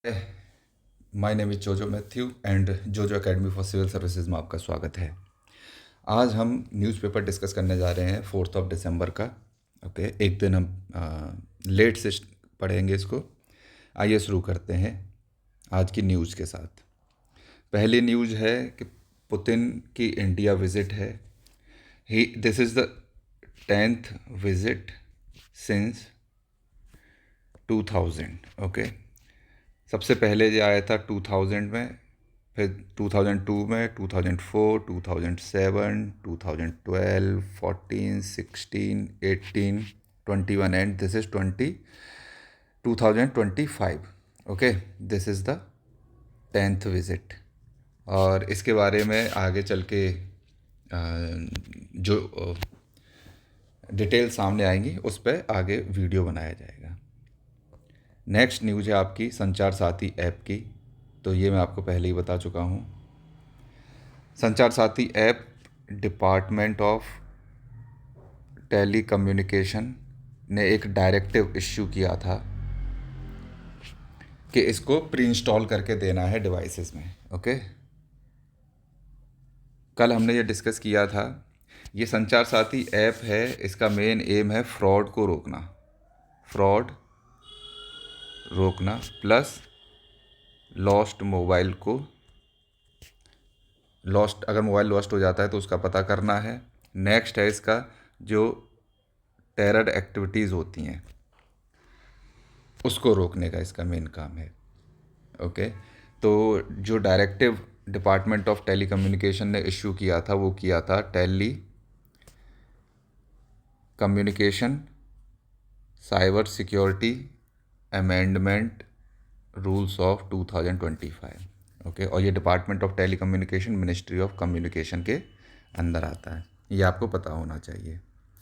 My name is जोजो Matthew and जोजो academy for civil services में आपका स्वागत है। आज हम न्यूज़पेपर डिस्कस करने जा रहे हैं 4 दिसंबर का। ओके, एक दिन हम लेट से पढ़ेंगे इसको। आइए शुरू करते हैं आज की न्यूज़ के साथ। पहली न्यूज़ है कि पुतिन की इंडिया विज़िट है। This is the 10th visit since 2000। Okay, सबसे पहले ये आया था 2000 में, फिर 2002 में, 2004, 2007, 2012, 14, 16, 18, 21 and this is 2025। Okay, this is the 10th visit. और इसके बारे में आगे चल के जो डिटेल सामने आएंगी उस पर आगे वीडियो बनाया जाएगा। नेक्स्ट न्यूज़ है आपकी संचार साथी ऐप की। तो ये मैं आपको पहले ही बता चुका हूँ। Sanchar Saathi app department of telecommunication ने एक डायरेक्टिव इश्यू किया था कि इसको प्री इंस्टॉल करके देना है डिवाइसेस में। ओके, कल हमने ये डिस्कस किया था। ये संचार साथी ऐप है, इसका मेन एम है फ्रॉड को रोकना, फ्रॉड रोकना प्लस लॉस्ट मोबाइल को, लॉस्ट अगर मोबाइल लॉस्ट हो जाता है तो उसका पता करना है। नेक्स्ट है इसका जो टेरर एक्टिविटीज़ होती हैं उसको रोकने का इसका मेन काम है। ओके, तो जो directive department of telecommunication ने इशू किया था वो किया था telecommunication cyber security amendment rules of 2025। Okay, और ये department of telecommunication ministry of communication के अंदर आता है, ये आपको पता होना चाहिए।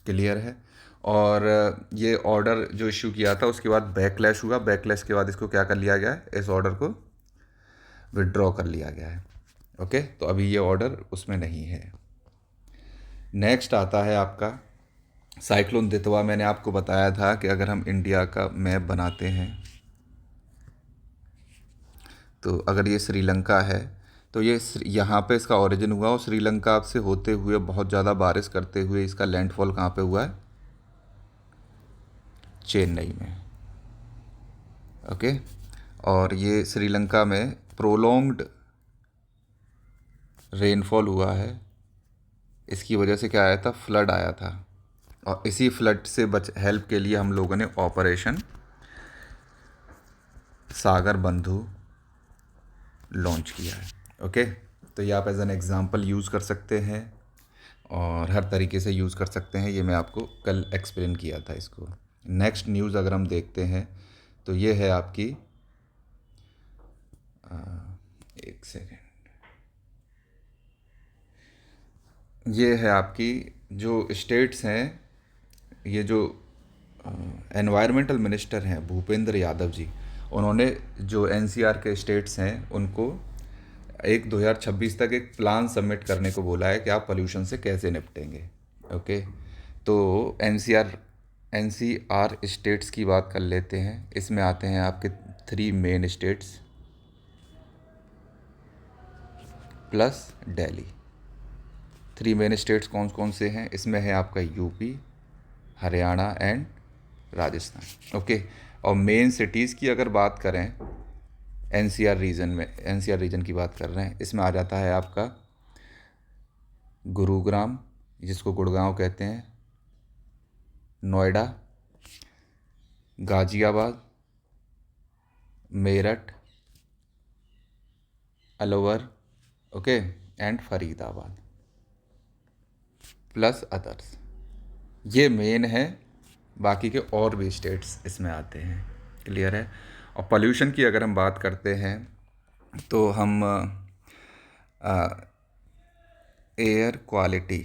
क्लियर है। और ये ऑर्डर जो इशू किया था उसके बाद बैकलैश हुआ। बैकलैश के बाद इसको क्या कर लिया गया है, इस ऑर्डर को विड्रॉ कर लिया गया है। ओके, तो अभी ये ऑर्डर उसमें नहीं है। नेक्स्ट आता है आपका साइक्लोन दितवा। मैंने आपको बताया था कि अगर हम इंडिया का मैप बनाते हैं तो अगर ये श्रीलंका है तो ये यहाँ पे इसका ओरिजिन हुआ और श्रीलंका से होते हुए बहुत ज़्यादा बारिश करते हुए इसका लैंडफॉल कहाँ पे हुआ है, चेन्नई में। ओके, और ये श्रीलंका में प्रोलॉन्ग्ड रेनफॉल हुआ है, इसकी वजह से क्या आया था, फ्लड आया था। और इसी फ्लड से हेल्प के लिए हम लोगों ने ऑपरेशन सागर बंधु लॉन्च किया है। ओके, तो ये आप एज एन एग्ज़ाम्पल यूज़ कर सकते हैं और हर तरीके से यूज़ कर सकते हैं। ये मैं आपको कल एक्सप्लेन किया था इसको। नेक्स्ट न्यूज़ अगर हम देखते हैं तो ये है आपकी एक सेकेंड, ये है आपकी जो स्टेट्स हैं, ये जो एनवायरमेंटल मिनिस्टर हैं भूपेंद्र यादव जी, उन्होंने जो एनसीआर के स्टेट्स हैं उनको 2026 तक एक प्लान सबमिट करने को बोला है कि आप पोल्यूशन से कैसे निपटेंगे। ओके, तो एनसीआर स्टेट्स की बात कर लेते हैं। इसमें आते हैं आपके 3 main states plus Delhi. 3 main states कौन कौन से हैं, इसमें है आपका UP, Haryana and Rajasthan. Okay, और मेन सिटीज़ की अगर बात करें एनसीआर रीजन में, एनसीआर रीजन की बात कर रहे हैं, इसमें आ जाता है आपका गुरुग्राम जिसको गुड़गांव कहते हैं, Noida, Ghaziabad, Meerut, Alwar, okay, and Faridabad plus others. ये मेन है, बाकी के और भी स्टेट्स इसमें आते हैं। क्लियर है। और पोल्यूशन की अगर हम बात करते हैं तो हम एयर क्वालिटी,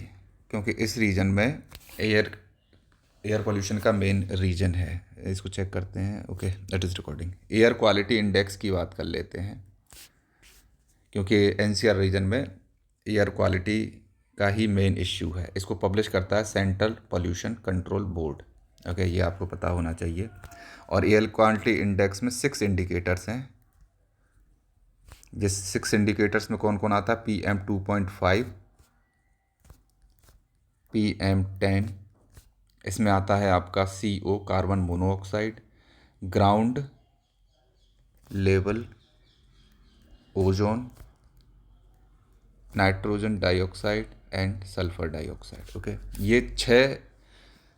क्योंकि इस रीजन में एयर पोल्यूशन का मेन रीजन है, इसको चेक करते हैं। Okay, that is recording. Air quality index की बात कर लेते हैं, क्योंकि एनसीआर रीजन में एयर क्वालिटी का ही मेन इश्यू है। इसको पब्लिश करता है central pollution control board. Okay, ये आपको पता होना चाहिए। और एयर क्वालिटी इंडेक्स में 6 इंडिकेटर्स हैं, जिस 6 इंडिकेटर्स में कौन कौन आता है, PM2.5, PM10, इसमें आता है आपका CO, carbon monoxide, ground level ozone, nitrogen dioxide and sulphur dioxide. Okay, ये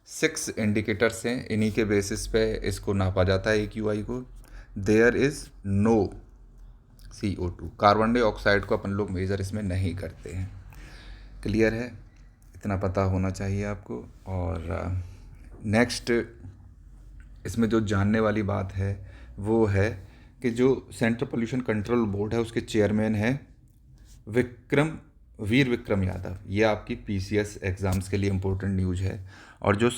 6 इंडिकेटर्स हैं, इन्हीं के बेसिस पे इसको नापा जाता है AQI को। There is no CO2, carbon dioxide को अपन लोग मेज़र इसमें नहीं करते हैं। क्लियर है, इतना पता होना चाहिए आपको। और नेक्स्ट इसमें जो जानने वाली बात है वो है कि जो सेंट्रल पोल्यूशन कंट्रोल बोर्ड है उसके चेयरमैन है वीर विक्रम यादव। ये आपकी PCS एग्ज़ाम्स के लिए इम्पोर्टेंट न्यूज़ है। और जो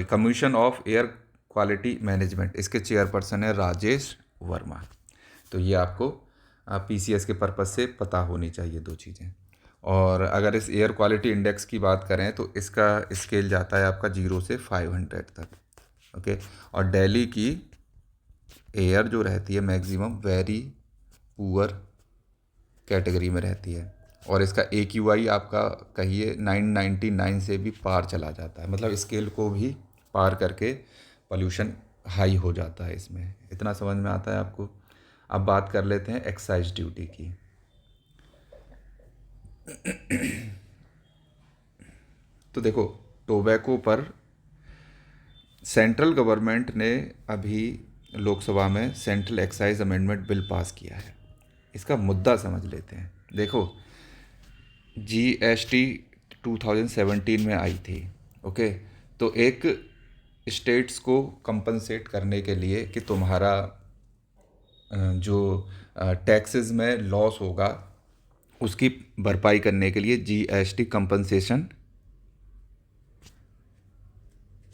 commission of air quality management, इसके चेयरपर्सन है राजेश वर्मा। तो ये आपको PCS के पर्पज़ से पता होनी चाहिए 2 चीज़ें। और अगर इस एयर क्वालिटी इंडेक्स की बात करें तो इसका स्केल जाता है आपका 0 से 500 तक। ओके, और दिल्ली की एयर जो रहती है मैक्सिमम वेरी पुअर कैटेगरी में रहती है। और इसका AQI आपका कहिए 999 से भी पार चला जाता है, मतलब स्केल को भी पार करके पोल्यूशन हाई हो जाता है इसमें। इतना समझ में आता है आपको। अब बात कर लेते हैं एक्साइज ड्यूटी की। तो देखो, टोबैको पर सेंट्रल गवर्नमेंट ने अभी लोकसभा में central excise amendment bill pass किया है। इसका मुद्दा समझ लेते हैं। देखो, GST 2017 में आई थी। ओके, तो एक स्टेट्स को कंपनसेट करने के लिए कि तुम्हारा जो टैक्सेस में लॉस होगा उसकी भरपाई करने के लिए GST कंपनसेशन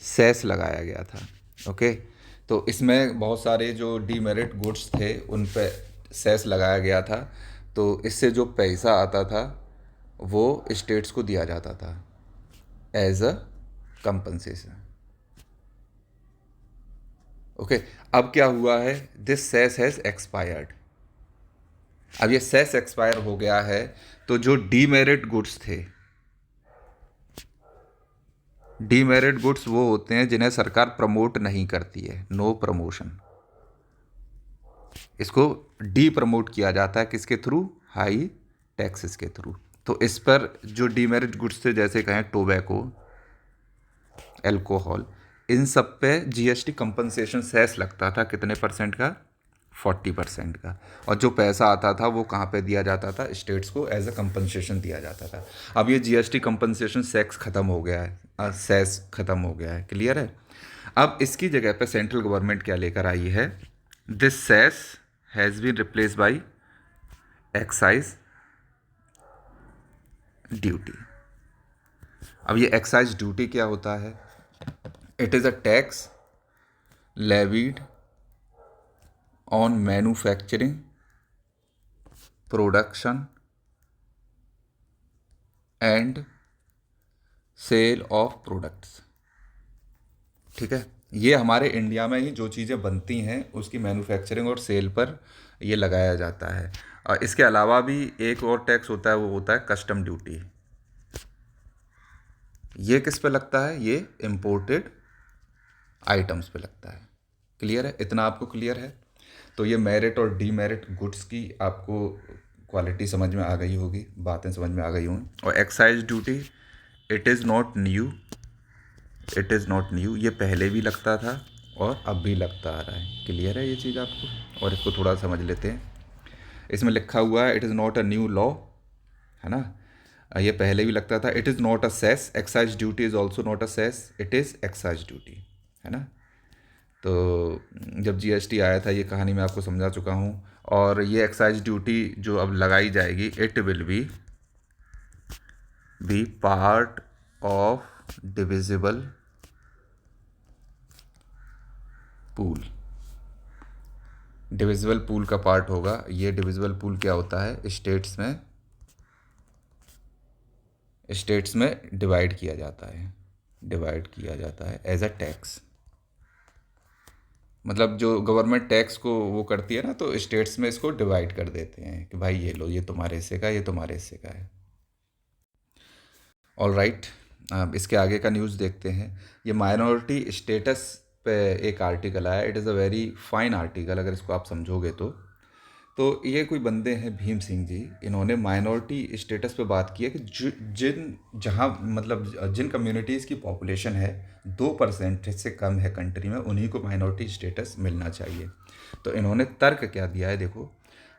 सेस लगाया गया था। ओके, तो इसमें बहुत सारे जो डीमेरिट गुड्स थे उन पे सेस लगाया गया था। तो इससे जो पैसा आता था वो स्टेट्स को दिया जाता था एज अ कंपनसेशन। ओके, अब क्या हुआ है, दिस सेस हैज़ एक्सपायर्ड। अब ये सेस एक्सपायर हो गया है, तो जो डीमेरिट गुड्स थे, डीमेरिट गुड्स वो होते हैं जिन्हें सरकार प्रमोट नहीं करती है, नो प्रमोशन। इसको डी प्रमोट किया जाता है किसके थ्रू, हाई टैक्सेस के थ्रू। तो इस पर जो डीमेरिट गुड्स थे, जैसे कहें टोबैको, एल्कोहल, इन सब पे GST कंपनसेशन सेस लगता था। कितने परसेंट का, 40% का। और जो पैसा आता था वो कहाँ पे दिया जाता था, स्टेट्स को एज अ कंपनसेशन दिया जाता था। अब ये GST कंपनसेशन सेक्स ख़त्म हो गया है, सेस ख़त्म हो गया है। क्लियर है। अब इसकी जगह पे सेंट्रल गवर्नमेंट क्या लेकर आई है, this cess has been replace by excise duty. अब ये एक्साइज ड्यूटी क्या होता है, it is a tax levied on manufacturing, production and sale of products. ठीक है, ये हमारे इंडिया में ही जो चीज़ें बनती हैं उसकी मैन्युफैक्चरिंग और सेल पर ये लगाया जाता है। और इसके अलावा भी एक और टैक्स होता है, वो होता है कस्टम ड्यूटी। ये किस पे लगता है, ये इम्पोर्टेड आइटम्स पे लगता है। क्लियर है, इतना आपको क्लियर है। तो ये मेरिट और डीमेरिट गुड्स की आपको क्वालिटी समझ में आ गई होगी, बातें समझ में आ गई होंगी। और excise duty, it is not new, it is not new, ये पहले भी लगता था और अब भी लगता आ रहा है। क्लियर है ये चीज़ आपको। और इसको थोड़ा समझ लेते हैं। इसमें लिखा हुआ है, it is not a new law, है ना। ये पहले भी लगता था। It is not a cess, excise duty is also not a cess, it is excise duty, है ना। तो जब GST आया था, ये कहानी मैं आपको समझा चुका हूँ। और ये एक्साइज ड्यूटी जो अब लगाई जाएगी, it will be part of divisible pool. Divisible pool का पार्ट होगा ये। डिविजिबल पूल क्या होता है, स्टेट्स में डिवाइड किया जाता है, डिवाइड किया जाता है एज अ टैक्स। मतलब जो गवर्नमेंट टैक्स को वो करती है ना, तो स्टेट्स में इसको डिवाइड कर देते हैं कि भाई ये लो, ये तुम्हारे हिस्से का है, ये तुम्हारे हिस्से का है। ऑल राइट, अब इसके आगे का न्यूज़ देखते हैं। ये माइनॉरिटी स्टेटस पे एक आर्टिकल आया। It is a very fine article, अगर इसको आप समझोगे तो ये कोई बंदे हैं भीम सिंह जी, इन्होंने माइनॉरिटी स्टेटस पे बात की है कि जिन जहाँ मतलब जिन कम्युनिटीज़ की पॉपुलेशन है 2% से कम है कंट्री में, उन्हीं को माइनॉरिटी स्टेटस मिलना चाहिए। तो इन्होंने तर्क क्या दिया है, देखो,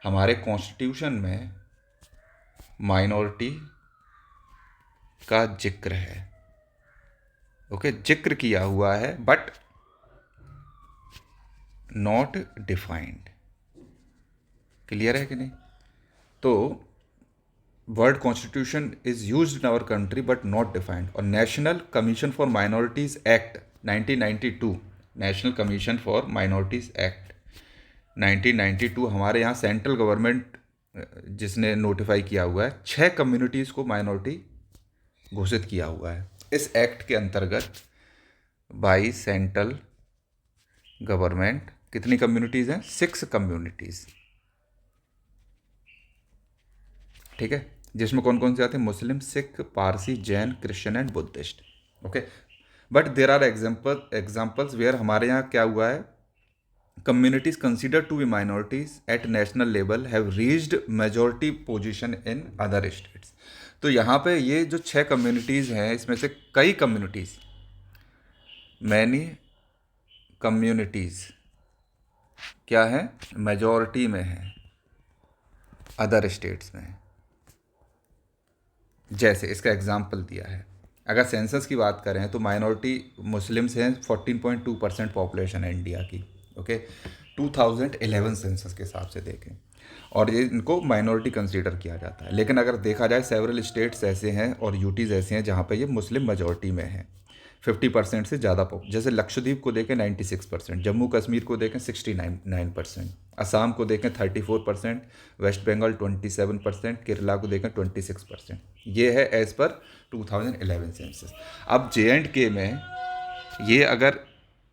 हमारे कॉन्स्टिट्यूशन में माइनॉरिटी का जिक्र है, ओके, जिक्र किया हुआ है बट नॉट डिफाइंड। क्लियर है कि नहीं? तो word constitution is used in our country but not defined. और national commission for minorities act 1992, national commission for minorities act 1992 हमारे यहाँ सेंट्रल गवर्नमेंट जिसने नोटिफाई किया हुआ है, 6 कम्युनिटीज़ को माइनॉरिटी घोषित किया हुआ है इस एक्ट के अंतर्गत बाई सेंट्रल गवर्नमेंट। कितनी कम्युनिटीज़ हैं? 6 कम्युनिटीज़, ठीक है, जिसमें कौन कौन से आते हैं? Muslim, Sikh, Parsi, Jain, Christian and Buddhist, okay. But there are examples where हमारे यहाँ क्या हुआ है, communities consider to be minorities at national level have reached majority position in other states. तो यहाँ पे ये जो 6 कम्युनिटीज़ हैं, इसमें से कई कम्युनिटीज़, मैनी कम्युनिटीज़ क्या है, मेजॉरिटी में है अदर स्टेट्स में। जैसे इसका एग्जाम्पल दिया है, अगर सेंसस की बात करें तो माइनॉरिटी मुस्लिम्स हैं, 14.2% पॉपुलेशन है इंडिया की, ओके, 2011 सेंसस के हिसाब से देखें, और ये इनको माइनॉरिटी कंसीडर किया जाता है। लेकिन अगर देखा जाए, सेवरल स्टेट्स ऐसे हैं और यूटीज़ ऐसे हैं जहाँ पे ये मुस्लिम मेजॉरिटी में है, 50% से ज़्यादा। जैसे लक्षद्वीप को देखें 96%, जम्मू कश्मीर को देखें 69%, असम को देखें 34%, वेस्ट बंगाल 27%, केरला को देखें 26%। ये है एज़ पर 2011 सेंसस। अब JNK में ये अगर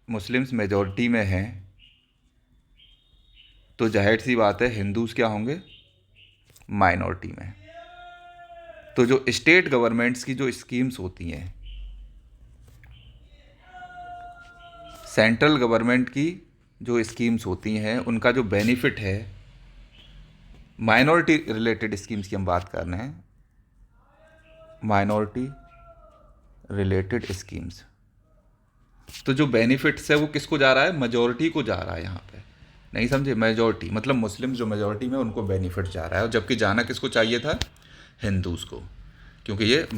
मुस्लिम्स मेजॉरिटी में हैं तो जाहिर सी बात है हिंदूज़ क्या होंगे, माइनॉरिटी में। तो जो स्टेट गवर्नमेंट्स की जो स्कीम्स होती हैं, सेंट्रल गवर्नमेंट की जो स्कीम्स होती हैं, उनका जो बेनिफिट है, माइनॉरिटी रिलेटेड स्कीम्स की हम बात कर रहे हैं, माइनॉरिटी रिलेटेड स्कीम्स, तो जो बेनिफिट्स है वो किसको जा रहा है, मेजॉरिटी को जा रहा है। यहाँ पे नहीं समझे, मेजॉरिटी मतलब मुस्लिम जो मेजॉरिटी में, उनको बेनिफिट जा रहा है, और जबकि जाना किसको चाहिए था, हिंदूज़ को, क्योंकि ये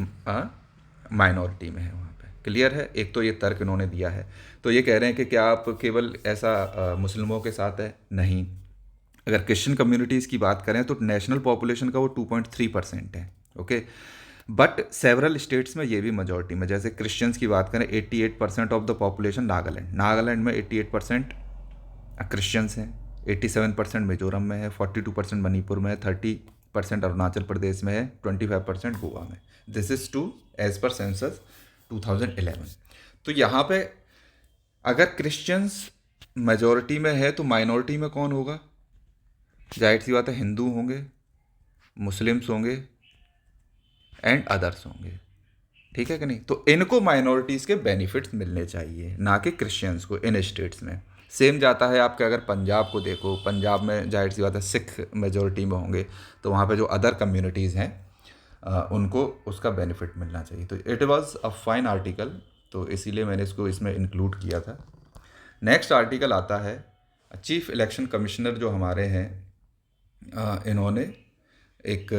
माइनॉरिटी में है वहाँ पे। क्लियर है? एक तो ये तर्क इन्होंने दिया है। तो ये कह रहे हैं कि क्या आप केवल ऐसा मुस्लिमों के साथ है? नहीं, अगर क्रिश्चियन कम्युनिटीज़ की बात करें तो नेशनल पॉपुलेशन का वो 2.3% है, ओके। बट सेवरल स्टेट्स में ये भी मेजॉरिटी में, जैसे क्रिश्चियंस की बात करें 88% ऑफ द पॉपुलेशन नागालैंड में 88% क्रिश्चियंस हैं, 87% मिजोरम में है, 42% मणिपुर में है, 30% अरुणाचल प्रदेश में है, 25% गोवा में। This is two as per census 2011। तो यहाँ पे अगर क्रिश्चियंस मेजॉरिटी में है तो माइनॉरिटी में कौन होगा? जाहिर सी बात है हिंदू होंगे, मुस्लिम्स होंगे एंड अदर्स होंगे, ठीक है कि नहीं? तो इनको माइनॉरिटीज़ के बेनिफिट्स मिलने चाहिए, ना कि क्रिश्चियंस को इन स्टेट्स में। सेम जाता है आपके, अगर पंजाब को देखो, पंजाब में जाहिर सी बात है सिख मेजॉरिटी में होंगे, तो वहाँ पे जो अदर कम्युनिटीज़ हैं उनको उसका बेनिफिट मिलना चाहिए। तो it was a fine article, तो इसीलिए मैंने इसको इसमें इंक्लूड किया था। नेक्स्ट आर्टिकल आता है, चीफ इलेक्शन कमिश्नर जो हमारे हैं, इन्होंने एक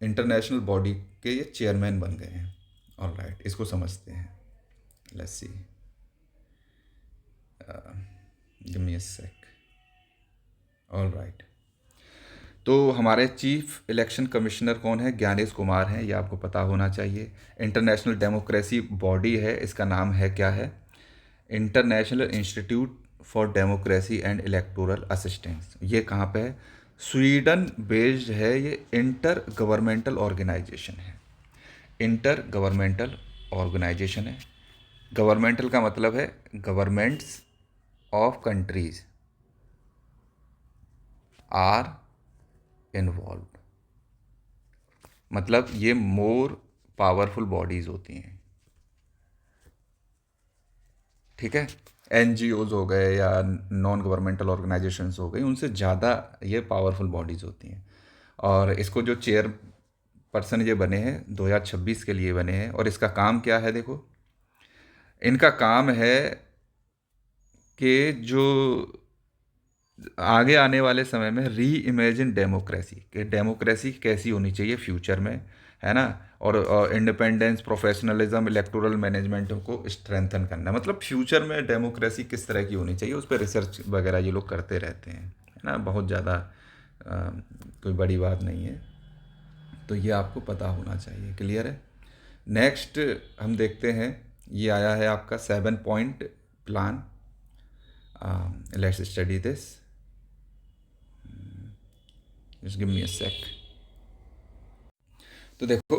इंटरनेशनल बॉडी के ये चेयरमैन बन गए हैं। ऑल राइट, इसको समझते हैं। Let's see, give me a sec. All right, तो हमारे चीफ इलेक्शन कमिश्नर कौन है? ज्ञानेश कुमार हैं, ये आपको पता होना चाहिए। इंटरनेशनल डेमोक्रेसी बॉडी है, इसका नाम है क्या है? International institute for democracy and electoral assistance. ये कहाँ पे है? स्वीडन बेस्ड है। ये इंटर गवर्नमेंटल ऑर्गेनाइजेशन है, इंटर गवर्नमेंटल ऑर्गेनाइजेशन है। गवर्नमेंटल का मतलब है governments of countries are involve, मतलब ये मोर पावरफुल बॉडीज होती हैं, ठीक है। एनजीओज हो गए या नॉन गवर्नमेंटल ऑर्गेनाइजेशंस हो गई, उनसे ज़्यादा ये पावरफुल बॉडीज़ होती हैं। और इसको जो चेयर पर्सन ये बने हैं 2026 के लिए बने हैं, और इसका काम क्या है देखो, इनका काम है कि जो आगे आने वाले समय में री इमेजिन डेमोक्रेसी, कि डेमोक्रेसी कैसी होनी चाहिए फ्यूचर में, है ना। और इंडिपेंडेंस, प्रोफेशनलिज्म, इलेक्टोरल मैनेजमेंट को स्ट्रेंथन करना, मतलब फ्यूचर में डेमोक्रेसी किस तरह की होनी चाहिए, उस पर रिसर्च वगैरह ये लोग करते रहते हैं, है ना। बहुत ज़्यादा कोई बड़ी बात नहीं है, तो ये आपको पता होना चाहिए। क्लियर है। नेक्स्ट हम देखते हैं, ये आया है आपका 7 point plan. Let's study this, just give me a sec. तो देखो,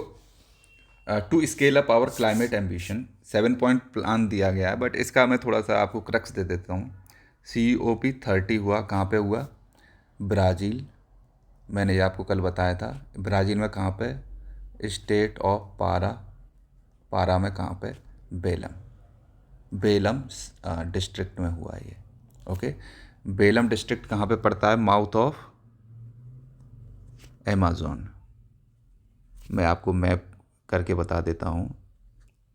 to scale up our climate ambition, 7 point plan दिया गया है, बट इसका मैं थोड़ा सा आपको क्रक्स दे देता हूँ। COP30 हुआ कहाँ पे हुआ? ब्राज़ील। मैंने ये आपको कल बताया था। ब्राज़ील में कहाँ पे? स्टेट ऑफ पारा। पारा में कहाँ पे? बेलम। बेलम डिस्ट्रिक्ट में हुआ ये, ओके। बेलम डिस्ट्रिक्ट कहाँ पे पड़ता है? Mouth of Amazon. मैं आपको मैप करके बता देता हूँ।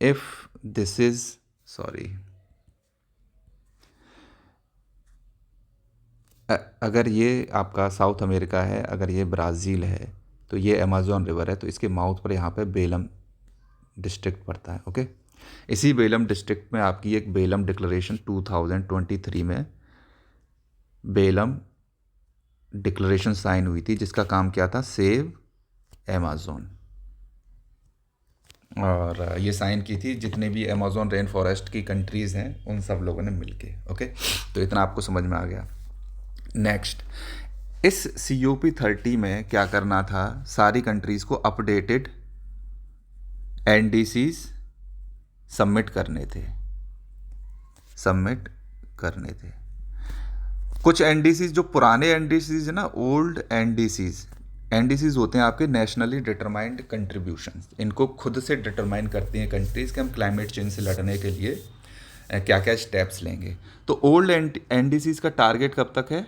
इफ़ दिस इज़, सॉरी, अगर ये आपका साउथ अमेरिका है, अगर ये ब्राज़ील है, तो ये अमेज़न रिवर है, तो इसके माउथ पर यहाँ पे बेलम डिस्ट्रिक्ट पड़ता है, ओके। इसी बेलम डिस्ट्रिक्ट में आपकी एक बेलम डिक्लेरेशन 2023 में बेलम डिक्लेरेशन साइन हुई थी, जिसका काम क्या था? Save Amazon. और ये साइन की थी जितने भी अमेज़न रेन फॉरेस्ट की कंट्रीज़ हैं, उन सब लोगों ने मिलके, ओके। तो इतना आपको समझ में आ गया। नेक्स्ट, इस COP30 में क्या करना था? सारी कंट्रीज़ को अपडेटेड NDCs सबमिट करने थे, सबमिट करने थे। कुछ NDCs, जो पुराने NDCs है ना, ओल्ड NDCs होते हैं आपके नेशनली डिटरमाइंड कंट्रीब्यूशंस। इनको खुद से डिटरमाइन करती हैं कंट्रीज़ कि हम क्लाइमेट चेंज से लड़ने के लिए क्या क्या स्टेप्स लेंगे। तो ओल्ड NDCs का टारगेट कब तक है?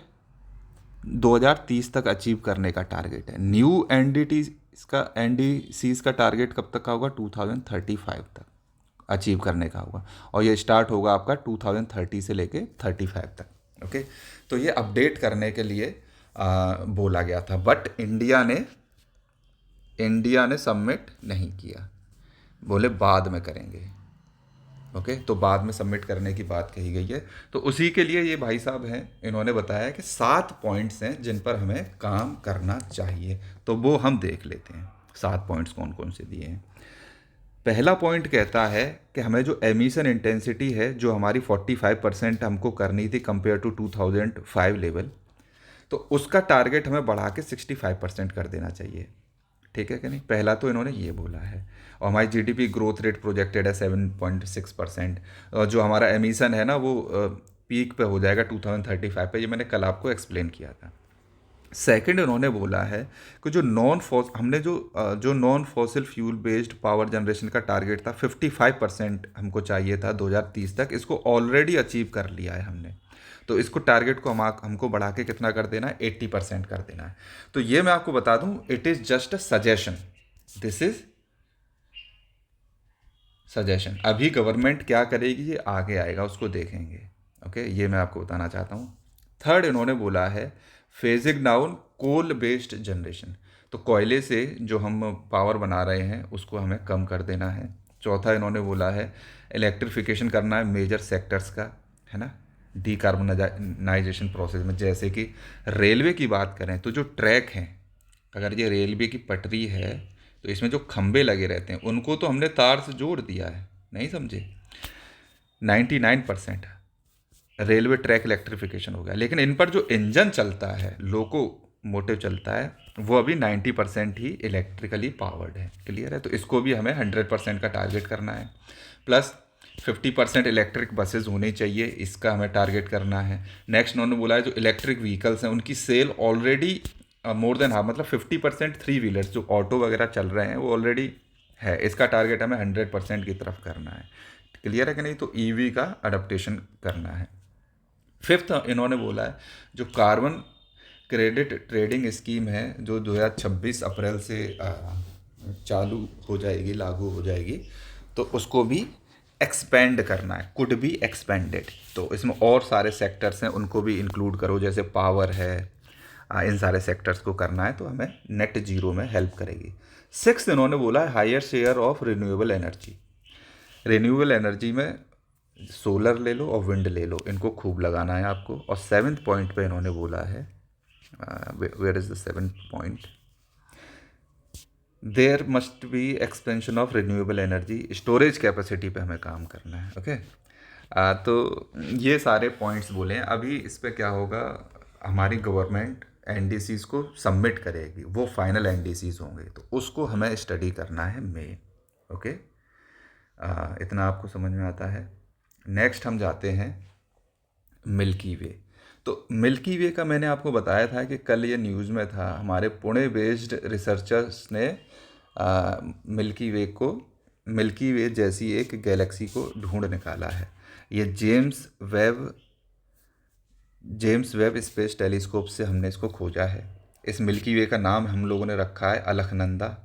2030 तक अचीव करने का टारगेट है। न्यू NDCs का टारगेट कब तक का होगा? 2035 तक अचीव करने का होगा, और ये स्टार्ट होगा आपका 2030 से लेके 35 तक, ओके। तो ये अपडेट करने के लिए बोला गया था, बट इंडिया ने सबमिट नहीं किया, बोले बाद में करेंगे, ओके। तो बाद में सबमिट करने की बात कही गई है। तो उसी के लिए ये भाई साहब हैं, इन्होंने बताया कि 7 पॉइंट्स हैं जिन पर हमें काम करना चाहिए, तो वो हम देख लेते हैं। 7 पॉइंट्स कौन कौन से दिए हैं। पहला पॉइंट कहता है कि हमें जो एमिशन इंटेंसिटी है, जो हमारी 45% हमको करनी थी कंपेयर टू 2005 लेवल, तो उसका टारगेट हमें बढ़ा के 65% कर देना चाहिए, ठीक है कि नहीं। पहला तो इन्होंने ये बोला है। और हमारी GDP ग्रोथ रेट प्रोजेक्टेड है 7.6%। जो हमारा एमिशन है ना, वो पीक पे हो जाएगा 2035 पे, ये मैंने कल आपको एक्सप्लेन किया था। सेकंड, उन्होंने बोला है कि जो non fossil fuel based power generation का टारगेट था 55% हमको चाहिए था 2030 तक, इसको ऑलरेडी अचीव कर लिया है हमने। तो इसको टारगेट को हमको बढ़ा के कितना कर देना है? 80% कर देना है। तो ये मैं आपको बता दूं, it is just a suggestion, this is suggestion. अभी गवर्नमेंट क्या करेगी ये आगे आएगा, उसको देखेंगे, ओके। ये मैं आपको बताना चाहता हूँ। थर्ड, इन्होंने बोला है phasing down coal based generation, तो कोयले से जो हम पावर बना रहे हैं उसको हमें कम कर देना है। चौथा, इन्होंने बोला है इलेक्ट्रिफिकेशन करना है मेजर सेक्टर्स का, है ना, डीकार्बोनाइजेशन प्रोसेस में। जैसे कि रेलवे की बात करें तो जो ट्रैक हैं, अगर ये रेलवे की पटरी है तो इसमें जो खंभे लगे रहते हैं उनको तो हमने तार से जोड़ दिया है, नहीं समझे। 99% रेलवे ट्रैक इलेक्ट्रिफिकेशन हो गया, लेकिन इन पर जो इंजन चलता है, लोको मोटिव चलता है, वो अभी 90% ही इलेक्ट्रिकली पावर्ड है। क्लियर है। तो इसको भी हमें 100% का टारगेट करना है। प्लस 50% इलेक्ट्रिक बसेज होनी चाहिए, इसका हमें टारगेट करना है। नेक्स्ट उन्होंने बोला है जो इलेक्ट्रिक व्हीकल्स हैं उनकी sale already more than half, मतलब 50% थ्री व्हीलर्स जो ऑटो वगैरह चल रहे हैं वो ऑलरेडी है, इसका टारगेट हमें 100% की तरफ करना है। क्लियर है कि नहीं? तो ईवी का अडप्टेशन करना है। फिफ्थ इन्होंने बोला है जो कार्बन क्रेडिट ट्रेडिंग स्कीम है जो 2026 अप्रैल से चालू हो जाएगी, लागू हो जाएगी, तो उसको भी एक्सपेंड करना है, कुड बी एक्सपेंडेड। तो इसमें और सारे सेक्टर्स हैं उनको भी इंक्लूड करो, जैसे पावर है, इन सारे सेक्टर्स को करना है तो हमें नेट जीरो में हेल्प करेगी। सिक्स इन्होंने बोला है higher share of renewable energy. Renewable energy में सोलर ले लो और विंड ले लो, इनको खूब लगाना है आपको। और सेवन्थ पॉइंट पे इन्होंने बोला है, where is the seventh point, there must be expansion of renewable energy, storage capacity पे हमें काम करना है। ओके तो ये सारे पॉइंट्स बोले हैं। अभी इस पे क्या होगा, हमारी गवर्नमेंट एनडीसीज़ को सबमिट करेगी, वो फाइनल एनडीसीज़ होंगे, तो उसको हमें स्टडी करना है मेन। ओके इतना आपको समझ में आता है। नेक्स्ट हम जाते हैं मिल्की वे। तो मिल्की वे का मैंने आपको बताया था कि कल ये न्यूज़ में था, हमारे पुणे बेस्ड रिसर्चर्स ने मिल्की वे जैसी एक गैलेक्सी को ढूंढ निकाला है। ये जेम्स वेब स्पेस टेलीस्कोप से हमने इसको खोजा है। इस मिल्की वे का नाम हम लोगों ने रखा है अलकनंदा।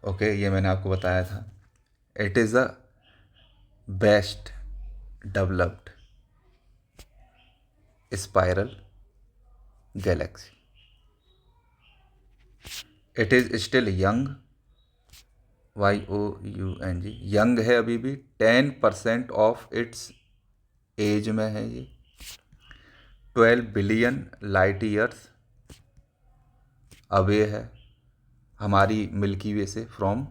ओके ये मैंने आपको बताया था। It is the best developed spiral Galaxy. It is still young, YOUNG, young है अभी भी, 10% ऑफ इट्स एज में है ये। 12 बिलियन लाइट ईयर्स अवे है हमारी मिल्की वे से, फ्रॉम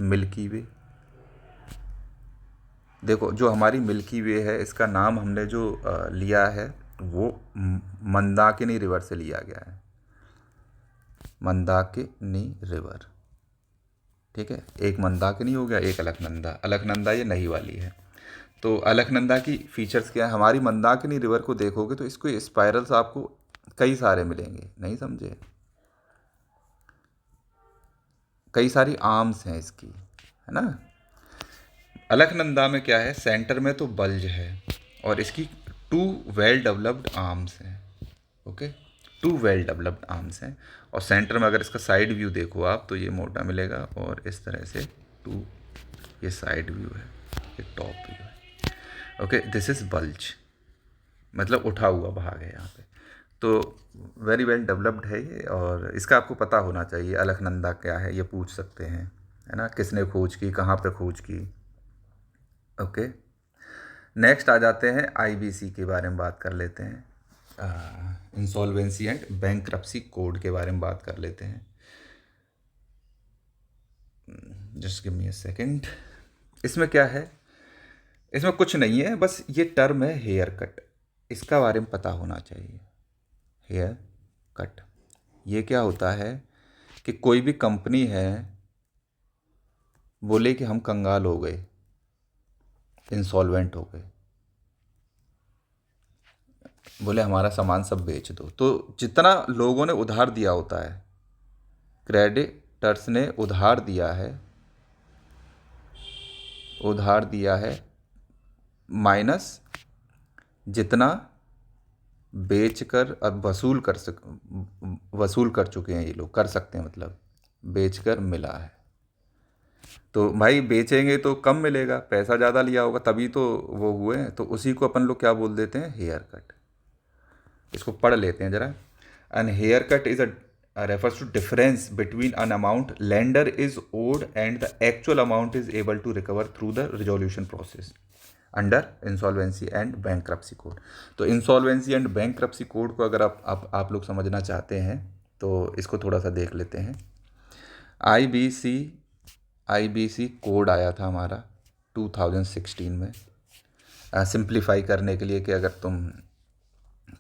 मिल्की वे। देखो जो हमारी मिल्की वे है इसका नाम हमने जो लिया है वो मंदाकिनी रिवर से लिया गया है, मंदाकिनी रिवर। ठीक है, एक मंदाकिनी हो गया, एक अलकनंदा। अलकनंदा ये नई वाली है। तो अलकनंदा की फीचर्स क्या है, हमारी मंदाकिनी रिवर को देखोगे तो इसको स्पाइरल्स आपको कई सारे मिलेंगे, नहीं समझे, कई सारी आर्म्स हैं इसकी, है ना। अलकनंदा में क्या है, सेंटर में तो बल्ज है और इसकी 2 वेल डेवलप्ड आर्म्स हैं। ओके 2 वेल डेवलप्ड आर्म्स हैं, और सेंटर में अगर इसका साइड व्यू देखो आप तो ये मोटा मिलेगा, और इस तरह से 2 ये साइड व्यू है, ये टॉप व्यू है। ओके दिस इज़ बल्ज, मतलब उठा हुआ भाग है यहाँ पे। तो वेरी वेल डेवलप्ड है ये, और इसका आपको पता होना चाहिए अलकनंदा क्या है, ये पूछ सकते हैं, है ना, किसने खोज की, कहाँ पे खोज की। ओके नेक्स्ट आ जाते हैं आईबीसी के बारे में बात कर लेते हैं, इंसॉल्वेंसी एंड बैंक्रप्सी कोड के बारे में बात कर लेते हैं। Just give me a second. इसमें क्या है, इसमें कुछ नहीं है, बस ये टर्म है हेयर कट, इसका बारे में पता होना चाहिए। हेयर कट ये क्या होता है कि कोई भी कंपनी है बोले कि हम कंगाल हो गए, इंसॉल्वेंट हो गए, बोले हमारा सामान सब बेच दो, तो जितना लोगों ने उधार दिया होता है, क्रेडिटर्स ने उधार दिया है माइनस जितना बेचकर अब वसूल कर चुके हैं ये लोग, कर सकते हैं मतलब बेचकर मिला है। तो भाई बेचेंगे तो कम मिलेगा, पैसा ज़्यादा लिया होगा तभी तो वो हुए हैं, तो उसी को अपन लोग क्या बोल देते हैं, हेयर कट। इसको पढ़ लेते हैं ज़रा। An haircut is refers to difference between an amount lender is owed and the actual amount is able to recover through the resolution process under insolvency and bankruptcy code। तो insolvency and bankruptcy code को अगर आप लोग समझना चाहते हैं तो इसको थोड़ा सा देख लेते हैं। आईबीसी कोड आया था हमारा 2016 में, सिंप्लीफाई करने के लिए कि अगर तुम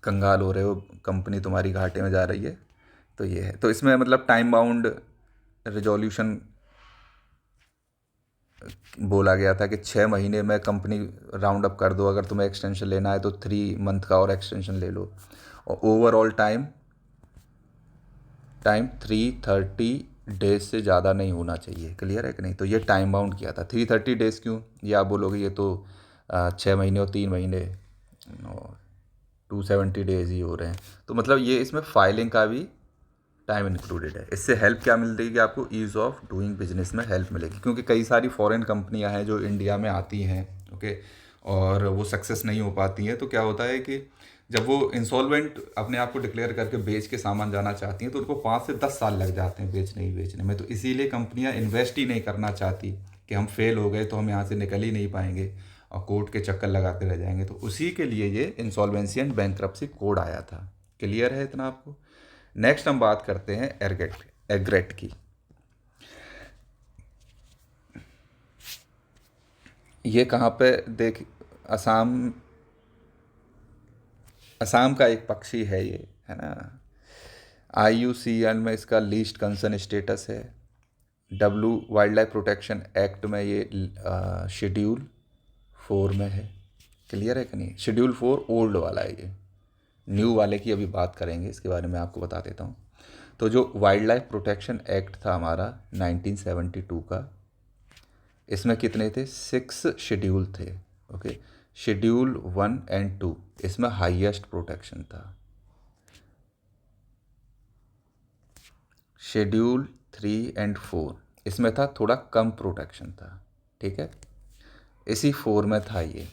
कंगाल हो रहे हो, कंपनी तुम्हारी घाटे में जा रही है, तो ये है। तो इसमें मतलब टाइम बाउंड रिजोल्यूशन बोला गया था कि 6 महीने में कंपनी राउंड अप कर दो, अगर तुम्हें एक्सटेंशन लेना है तो 3 मंथ का और एक्सटेंशन ले लो, और ओवरऑल टाइम टाइम 330 डेज से ज़्यादा नहीं होना चाहिए। क्लियर है कि नहीं? तो ये टाइम बाउंड किया था। 330 डेज क्यों? ये आप बोलोगे ये तो 6 महीने और 3 महीने और 270 डेज ही हो रहे हैं। तो मतलब ये इसमें फाइलिंग का भी टाइम इंक्लूडेड है। इससे हेल्प क्या मिल रही है कि आपको ईज़ ऑफ डूइंग बिजनेस में हेल्प मिलेगी, क्योंकि कई सारी फॉरेन कंपनियां हैं जो इंडिया में आती हैं, ओके, और वो सक्सेस नहीं हो पाती हैं। तो क्या होता है कि जब वो इंसॉल्वेंट अपने आप को डिक्लेयर करके बेच के सामान जाना चाहती हैं तो उनको 5 से 10 साल लग जाते हैं बेचने ही बेचने में। तो इसीलिए कंपनियां इन्वेस्ट ही नहीं करना चाहती कि हम फेल हो गए तो हम यहाँ से निकल ही नहीं पाएंगे और कोर्ट के चक्कर लगाते रह जाएंगे। तो उसी के लिए ये इंसॉल्वेंसी एंड बैंक्रप्सी कोड आया था। क्लियर है इतना आपको? नेक्स्ट हम बात करते हैं एग्रेट की। ये कहाँ पे देख, असम, असम का एक पक्षी है ये, है ना। IUCN में इसका लीस्ट कंसर्न स्टेटस है। वाइल्ड लाइफ प्रोटेक्शन एक्ट में ये शेड्यूल 4 में है। क्लियर है कि नहीं? शेड्यूल 4 ओल्ड वाला है, ये न्यू वाले की अभी बात करेंगे, इसके बारे में आपको बता देता हूँ। तो जो वाइल्ड लाइफ प्रोटेक्शन एक्ट था हमारा 1972 का, इसमें कितने थे? 6 शेड्यूल थे, ओके। शेड्यूल 1 एंड 2 इसमें हाईएस्ट प्रोटेक्शन था। शेड्यूल 3 एंड 4 इसमें था थोड़ा कम प्रोटेक्शन था, ठीक है। इसी 4 में था ये,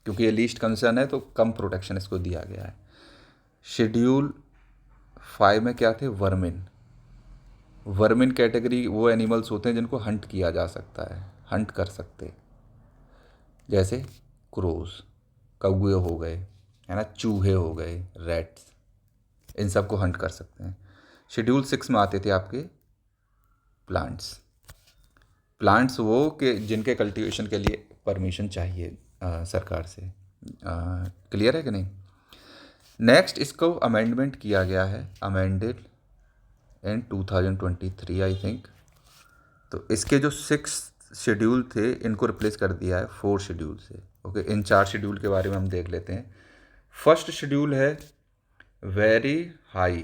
क्योंकि ये लीस्ट कंसर्न है तो कम प्रोटेक्शन इसको दिया गया है। शेड्यूल 5 में क्या थे? वर्मिन। वर्मिन कैटेगरी वो एनिमल्स होते हैं जिनको हंट किया जा सकता है, हंट कर सकते, जैसे क्रोज, कौवे हो गए, है ना, चूहे हो गए, रैट्स, इन सब को हंट कर सकते हैं। शेड्यूल 6 में आते थे आपके प्लांट्स। प्लांट्स वो के जिनके कल्टीवेशन के लिए परमिशन चाहिए सरकार से। क्लियर है कि नहीं? नेक्स्ट इसको अमेंडमेंट किया गया है, अमेंडेड इन 2023 आई थिंक। तो इसके जो 6 शेड्यूल थे इनको रिप्लेस कर दिया है 4 शेड्यूल से, ओके। इन 4 शेड्यूल के बारे में हम देख लेते हैं। फर्स्ट शेड्यूल है वेरी हाई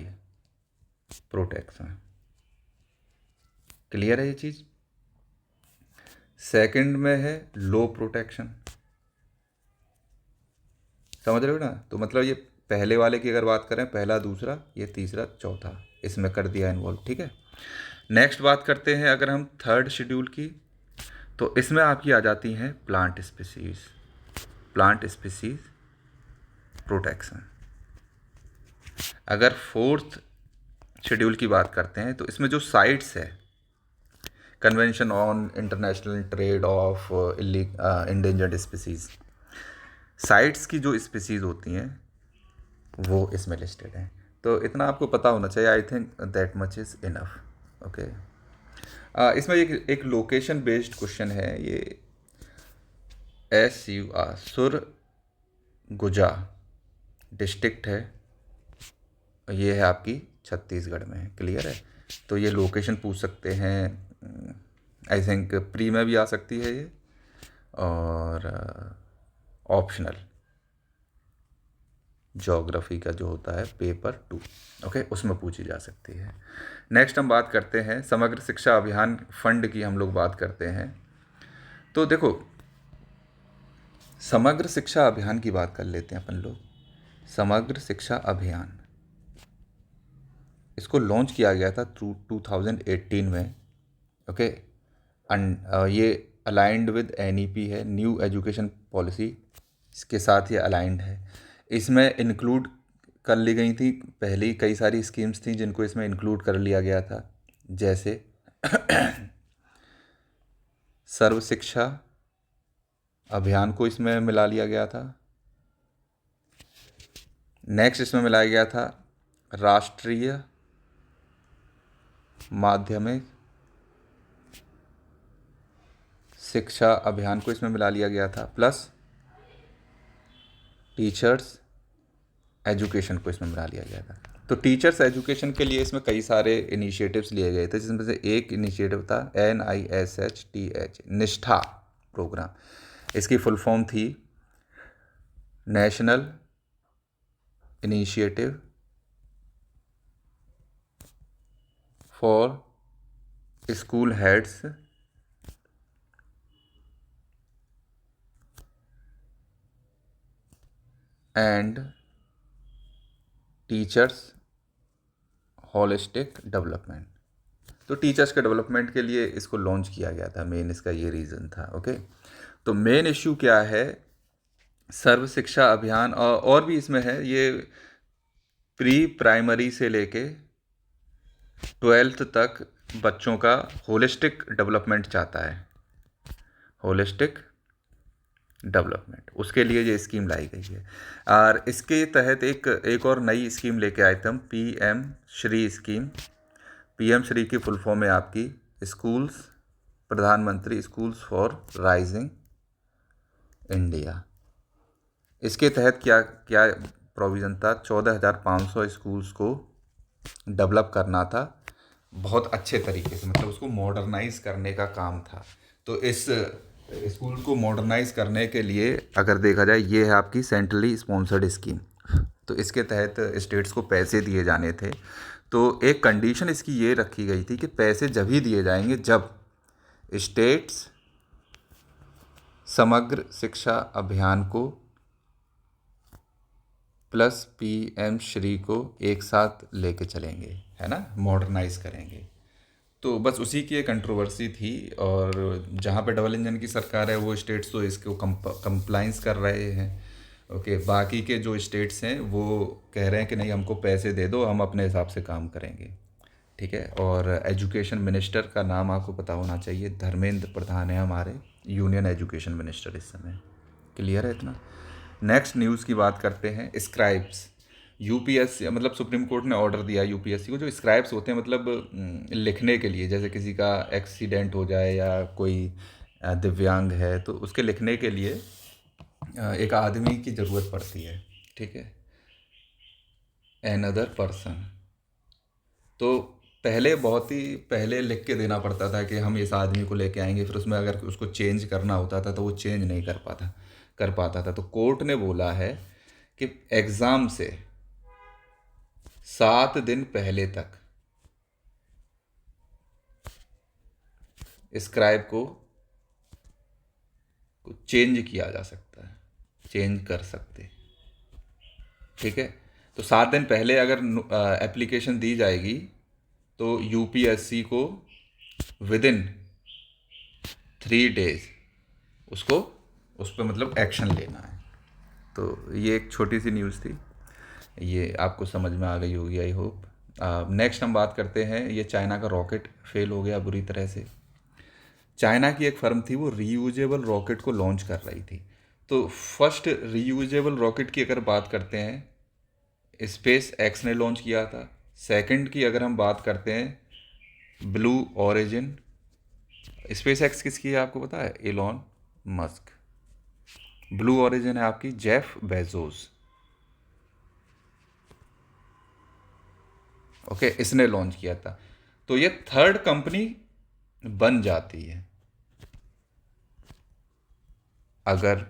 प्रोटेक्शन। क्लियर है ये चीज़? सेकंड में है लो प्रोटेक्शन। समझ रहे हो ना? तो मतलब ये पहले वाले की अगर बात करें, पहला, दूसरा, ये तीसरा, चौथा, इसमें कर दिया इन्वॉल्व, ठीक है। नेक्स्ट बात करते हैं अगर हम थर्ड शेड्यूल की, तो इसमें आपकी आ जाती हैं प्लांट स्पीसीज प्रोटेक्शन। अगर फोर्थ शेड्यूल की बात करते हैं तो इसमें जो साइट्स है, convention on international trade off endangered species, sites की जो स्पीसीज होती हैं वो इसमें लिस्टेड हैं। तो इतना आपको पता होना चाहिए, I think that much is enough, okay. इसमें एक लोकेशन बेस्ड क्वेश्चन है ये। सुरगुजा डिस्ट्रिक्ट है, ये है आपकी छत्तीसगढ़ में है। क्लियर है? तो ये लोकेशन पूछ सकते हैं, आई थिंक प्री में भी आ सकती है ये, और ऑप्शनल ज्योग्राफी का जो होता है पेपर 2, ओके, उसमें पूछी जा सकती है। नेक्स्ट हम बात करते हैं समग्र शिक्षा अभियान फंड की, हम लोग बात करते हैं। तो देखो, समग्र शिक्षा अभियान की बात कर लेते हैं अपन लोग। समग्र शिक्षा अभियान, इसको लॉन्च किया गया था 2018 में, ओके। ये अलाइंड विद NEP है, न्यू एजुकेशन पॉलिसी, इसके साथ ये अलाइंड है। इसमें इंक्लूड कर ली गई थी, पहले ही कई सारी स्कीम्स थी जिनको इसमें इंक्लूड कर लिया गया था, जैसे सर्व शिक्षा अभियान को इसमें मिला लिया गया था। नेक्स्ट इसमें मिलाया गया था राष्ट्रीय माध्यमिक शिक्षा अभियान को इसमें मिला लिया गया था, प्लस टीचर्स एजुकेशन को इसमें बना लिया गया था। तो टीचर्स एजुकेशन के लिए इसमें कई सारे इनिशिएटिव्स लिए गए थे, जिसमें से एक इनिशिएटिव था NISHTH, निष्ठा प्रोग्राम। इसकी फुल फॉर्म थी national initiative for school heads and teachers holistic development. तो टीचर्स के डेवलपमेंट के लिए इसको लॉन्च किया गया था, मेन इसका ये रीज़न था। ओके, तो मेन इश्यू क्या है, सर्व शिक्षा अभियान और भी इसमें है, ये प्री प्राइमरी से लेके 12th तक बच्चों का होलिस्टिक डेवलपमेंट चाहता है, होलिस्टिक डेवलपमेंट, उसके लिए ये स्कीम लाई गई है। और इसके तहत एक और नई स्कीम लेके आए थे हम, PM Shri scheme. PM Shri की फुल फॉर्म है आपकी स्कूल्स, प्रधानमंत्री स्कूल्स फॉर राइजिंग इंडिया। इसके तहत क्या क्या प्रोविज़न था, 14,500 स्कूल्स को डेवलप करना था बहुत अच्छे तरीके से, मतलब उसको मॉडर्नाइज करने का काम था। तो इस स्कूल को मॉडर्नाइज करने के लिए अगर देखा जाए, ये है आपकी सेंट्रली स्पॉन्सर्ड स्कीम। तो इसके तहत स्टेट्स को पैसे दिए जाने थे। तो एक कंडीशन इसकी ये रखी गई थी कि पैसे जब ही दिए जाएंगे जब स्टेट्स समग्र शिक्षा अभियान को प्लस PM श्री को एक साथ लेके चलेंगे, है ना, मॉडर्नाइज करेंगे। तो बस उसी की एक कंट्रोवर्सी थी, और जहाँ पे डबल इंजन की सरकार है वो स्टेट्स तो इसको कंप्लाइंस कर रहे हैं। ओके, बाकी के जो स्टेट्स हैं वो कह रहे हैं कि नहीं, हमको पैसे दे दो, हम अपने हिसाब से काम करेंगे। ठीक है, और एजुकेशन मिनिस्टर का नाम आपको पता होना चाहिए, धर्मेंद्र प्रधान है हमारे यूनियन एजुकेशन मिनिस्टर इस समय। क्लियर है इतना। नेक्स्ट न्यूज़ की बात करते हैं, स्क्राइब्स। UPSC मतलब सुप्रीम कोर्ट ने ऑर्डर दिया UPSC को, जो स्क्राइब्स होते हैं मतलब लिखने के लिए, जैसे किसी का एक्सीडेंट हो जाए या कोई दिव्यांग है तो उसके लिखने के लिए एक आदमी की ज़रूरत पड़ती है। ठीक है, अनदर पर्सन। तो पहले, बहुत ही पहले लिख के देना पड़ता था कि हम इस आदमी को लेके आएंगे, फिर उसमें अगर उसको चेंज करना होता था तो वो चेंज नहीं कर पाता था। तो कोर्ट ने बोला है कि एग्ज़ाम से 7 दिन पहले तक स्क्राइब को चेंज किया जा सकता है, चेंज कर सकते। ठीक है, तो 7 दिन पहले अगर एप्लीकेशन दी जाएगी तो UPSC को विदिन 3 डेज उसको उस पर मतलब एक्शन लेना है। तो ये एक छोटी सी न्यूज़ थी, ये आपको समझ में आ गई होगी आई होप। नेक्स्ट हम बात करते हैं, ये चाइना का रॉकेट फेल हो गया बुरी तरह से। चाइना की एक फर्म थी, वो रीयूजेबल रॉकेट को लॉन्च कर रही थी। तो फर्स्ट रीयूजेबल रॉकेट की अगर बात करते हैं, स्पेस एक्स ने लॉन्च किया था। सेकंड की अगर हम बात करते हैं, ब्लू ओरिजिन। स्पेस एक्स किसकी है आपको पता है? Elon Musk. ब्लू ओरिजिन है आपकी जेफ बेजोस। ओके, इसने लॉन्च किया था। तो ये थर्ड कंपनी बन जाती है अगर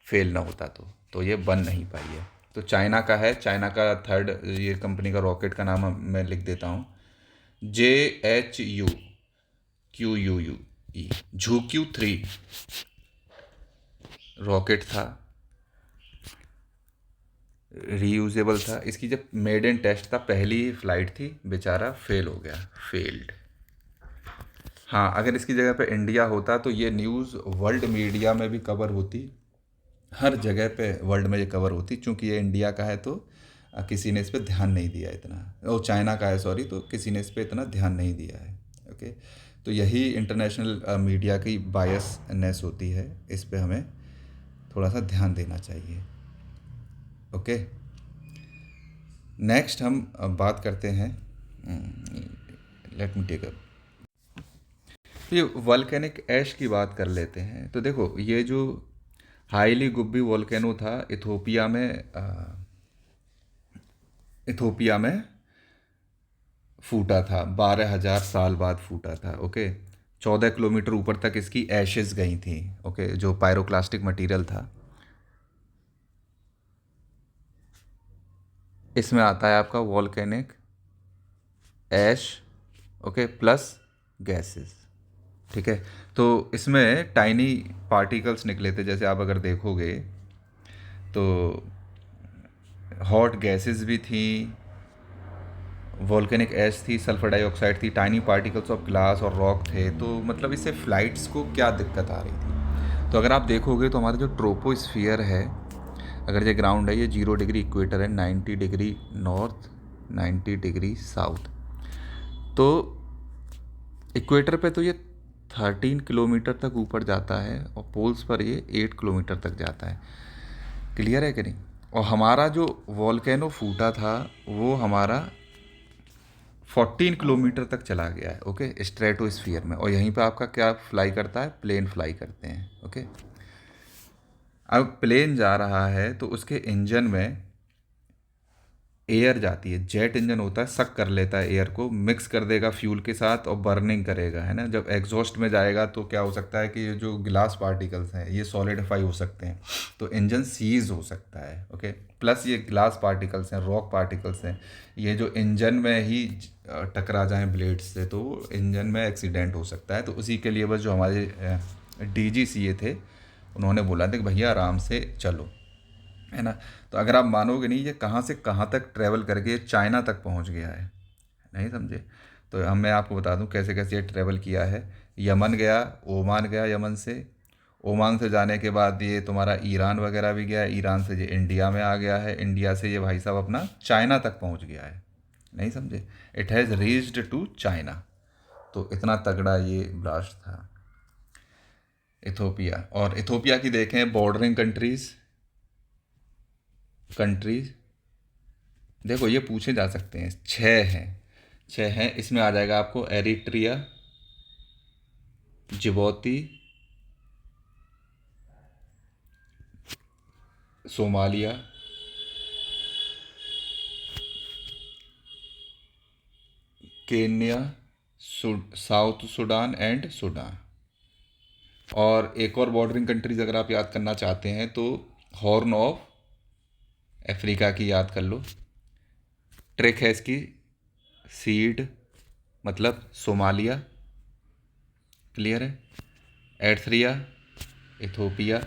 फेल ना होता तो ये बन नहीं पाई है। तो चाइना का है, चाइना का थर्ड ये कंपनी का रॉकेट का नाम मैं लिख देता हूँ, JHUQUUE, ZhuQ-3 रॉकेट था, रीयूजेबल था। इसकी जब मेड इन टेस्ट था, पहली फ्लाइट थी, बेचारा फेल हो गया, फेल्ड। हाँ, अगर इसकी जगह पे इंडिया होता तो ये न्यूज़ वर्ल्ड मीडिया में भी कवर होती, हर जगह पे वर्ल्ड में ये कवर होती। चूंकि ये इंडिया का है तो किसी ने इस पर ध्यान नहीं दिया इतना, ओ चाइना का है सॉरी, तो किसी ने इस पर इतना ध्यान नहीं दिया है। ओके, तो यही इंटरनेशनल मीडिया की बायसनेस होती है, इस पे हमें थोड़ा सा ध्यान देना चाहिए। ओके, नेक्स्ट हम बात करते हैं, लेट मी टेक अप, ये वॉल्केनिक ऐश की बात कर लेते हैं। तो देखो, ये जो हाईली गुब्बी वॉल्केनो था इथोपिया में, इथोपिया में फूटा था, 12,000 साल बाद फूटा था। ओके, 14 किलोमीटर ऊपर तक इसकी एशेस गई थी। ओके, जो पायरोक्लास्टिक मटेरियल था। इसमें आता है आपका volcanic ash, okay, plus gases. ठीक है, तो इसमें टाइनी पार्टिकल्स निकले थे, जैसे आप अगर देखोगे तो हॉट गैसेस भी थी, वॉल्केनिक ऐश थी, सल्फर डाइऑक्साइड थी, टाइनी पार्टिकल्स ऑफ ग्लास और रॉक थे। तो मतलब इससे फ्लाइट्स को क्या दिक्कत आ रही थी। तो अगर आप देखोगे तो हमारा जो ट्रोपोस्फियर है, अगर ये ग्राउंड है, ये 0 डिग्री इक्वेटर है, 90 डिग्री नॉर्थ, 90 डिग्री साउथ। तो इक्वेटर पे तो ये 13 किलोमीटर तक ऊपर जाता है और पोल्स पर ये 8 किलोमीटर तक जाता है। क्लियर है कि नहीं। और हमारा जो वॉल्केनो फूटा था वो हमारा 14 किलोमीटर तक चला गया है। ओके, स्ट्रेटोस्फियर में। और यहीं पे आपका क्या फ्लाई करता है, प्लेन फ्लाई करते हैं। ओके, अब प्लेन जा रहा है तो उसके इंजन में एयर जाती है, जेट इंजन होता है, सक कर लेता है एयर को, मिक्स कर देगा फ्यूल के साथ और बर्निंग करेगा, है ना। जब एग्जॉस्ट में जाएगा तो क्या हो सकता है कि ये जो ग्लास पार्टिकल्स हैं ये सॉलिडिफाई हो सकते हैं, तो इंजन सीज हो सकता है। ओके, प्लस ये ग्लास पार्टिकल्स हैं, रॉक पार्टिकल्स हैं, ये जो इंजन में ही टकरा जाएं ब्लेड्स से तो इंजन में एक्सीडेंट हो सकता है। तो उसी के लिए बस जो हमारे DGCA थे उन्होंने बोला था कि भैया आराम से चलो, है ना। तो अगर आप मानोगे नहीं, ये कहाँ से कहाँ तक ट्रैवल करके ये चाइना तक पहुँच गया है, नहीं समझे। तो मैं आपको बता दूं कैसे कैसे ये ट्रैवल किया है। यमन गया, ओमान गया, यमन से, ओमान से जाने के बाद ये तुम्हारा ईरान वगैरह भी गया, ईरान से ये इंडिया में आ गया है, इंडिया से ये भाई साहब अपना चाइना तक पहुंच गया है, नहीं समझे। It has reached to China. तो इतना तगड़ा ये ब्लास्ट था इथोपिया। और इथोपिया की देखें बॉर्डरिंग कंट्रीज देखो, ये पूछे जा सकते हैं, 6 हैं, 6 हैं। इसमें आ जाएगा आपको Eritrea, Djibouti, Somalia, Kenya, South Sudan and Sudan. और एक और बॉर्डरिंग कंट्रीज अगर आप याद करना चाहते हैं तो हॉर्न ऑफ अफ्रीका की याद कर लो, ट्रिक है इसकी, सीड मतलब सोमालिया, क्लियर है, एर्थरिया, इथोपिया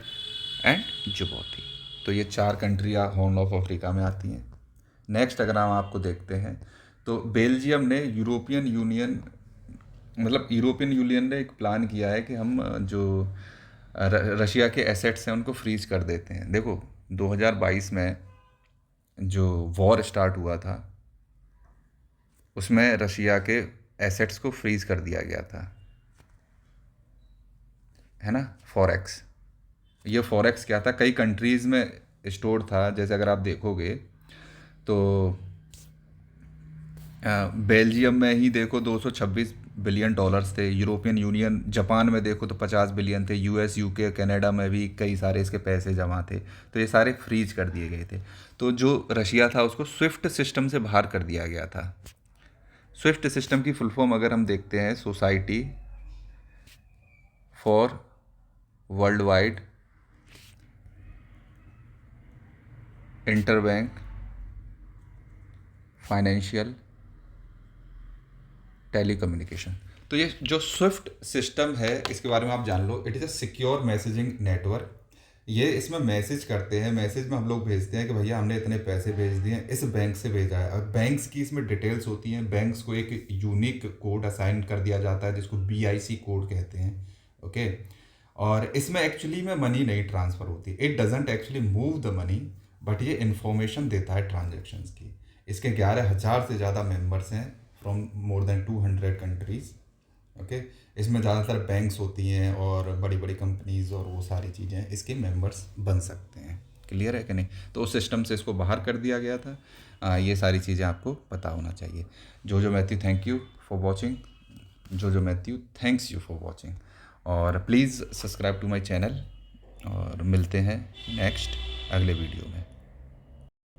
एंड जिबौती। तो ये 4 कंट्रियाँ हॉर्न ऑफ अफ्रीका में आती हैं। नेक्स्ट अगर हम आपको देखते हैं तो बेल्जियम ने यूरोपियन यूनियन, मतलब यूरोपियन यूनियन ने एक प्लान किया है कि हम जो रशिया के एसेट्स हैं उनको फ्रीज कर देते हैं। देखो 2022 में जो वॉर स्टार्ट हुआ था उसमें रशिया के एसेट्स को फ्रीज कर दिया गया था, है ना। फॉरेक्स, ये फॉरेक्स क्या था, कई कंट्रीज़ में स्टोर था। जैसे अगर आप देखोगे तो बेल्जियम में ही देखो 226 बिलियन डॉलर्स थे, यूरोपियन यूनियन जापान में देखो तो 50 बिलियन थे, US UK कनाडा में भी कई सारे इसके पैसे जमा थे। तो ये सारे फ्रीज कर दिए गए थे। तो जो रशिया था उसको स्विफ्ट सिस्टम से बाहर कर दिया गया था। स्विफ्ट सिस्टम की फुल फॉर्म अगर हम देखते हैं, society for world wide interbank financial telecommunication. तो ये जो स्विफ्ट सिस्टम है इसके बारे में आप जान लो, it is a secure messaging network. ये इसमें मैसेज करते हैं, मैसेज में हम लोग भेजते हैं कि भैया हमने इतने पैसे भेज दिए हैं, इस बैंक से भेजा है। और बैंक्स की इसमें डिटेल्स होती हैं, बैंक्स को एक यूनिक कोड असाइन कर दिया जाता है जिसको BIC कोड कहते हैं। ओके, और इसमें एक्चुअली में मनी नहीं ट्रांसफ़र होती, it doesn't actually move the money, but ये इन्फॉर्मेशन देता है ट्रांजेक्शन्स की। इसके 11,000 से ज़्यादा मेंबर्स हैं from more than 200 countries. Okay, इसमें ज़्यादातर बैंक्स होती हैं और बड़ी बड़ी कंपनीज़ और वो सारी चीज़ें इसके मेंबर्स बन सकते हैं। क्लियर है कि नहीं। तो उस सिस्टम से इसको बाहर कर दिया गया था। ये सारी चीज़ें आपको पता होना चाहिए। जो Matthew, thank you for watching. जो Matthew, thanks you for watching. और please subscribe to my channel और मिलते हैं नेक्स्ट अगले वीडियो में।